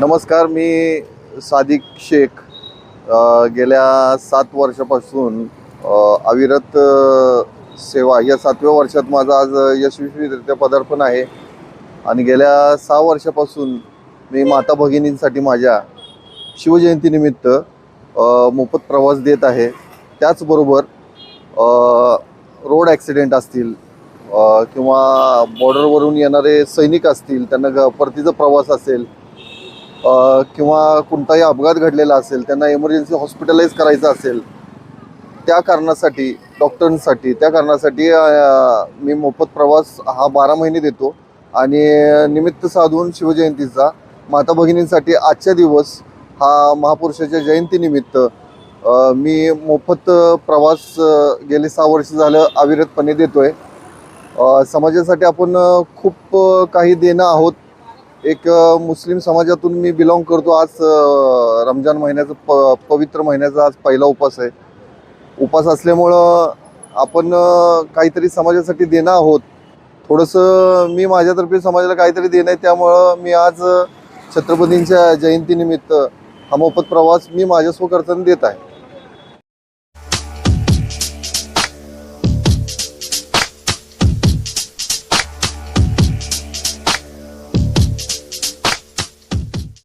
नमस्कार, मी सादिक शेख गेल्या 7 वर्षापासून अविरत सेवा या 7व्या वर्षात माझं आज यशस्वीरित्या पदार्पण आहे. आणि गेल्या 6 वर्षापासून मी माता भगिनींसाठी माझ्या शिवजयंतीनिमित्त मोफत प्रवास देत आहे. त्याचबरोबर रोड ॲक्सिडेंट असतील किंवा बॉर्डरवरून येणारे सैनिक असतील, त्यांना परतीचा प्रवास असेल किंवा कोणताही अपघात घडलेला असेल, त्यांना इमर्जन्सी हॉस्पिटलाइज करायचं असेल, त्या कारणासाठी डॉक्टरांसाठी त्या कारणासाठी मी मोफत प्रवास हा 12 महिने देतो. आणि निमित्त साधून शिवजयंतीचा माता भगिनींसाठी आजच्या दिवस हा महापुरुषाच्या जयंतीनिमित्त मी मोफत प्रवास गेले 6 वर्ष झालं अविरतपणे देतोय. समाजासाठी आपण खूप काही देणं आहोत. एक मुस्लिम समाजातून मी बिलॉंग करतो. आज रमजान महिन्याचा पवित्र महिन्याचा आज पहिला उपास आहे. उपास असल्यामुळं आपण काहीतरी समाजासाठी देणं आहोत. थोडंसं मी माझ्यातर्फे समाजाला काहीतरी देणं आहे, त्यामुळं मी आज छत्रपतींच्या जयंतीनिमित्त हा मोफत प्रवास मी माझ्या स्वखर्चाने देत आहे.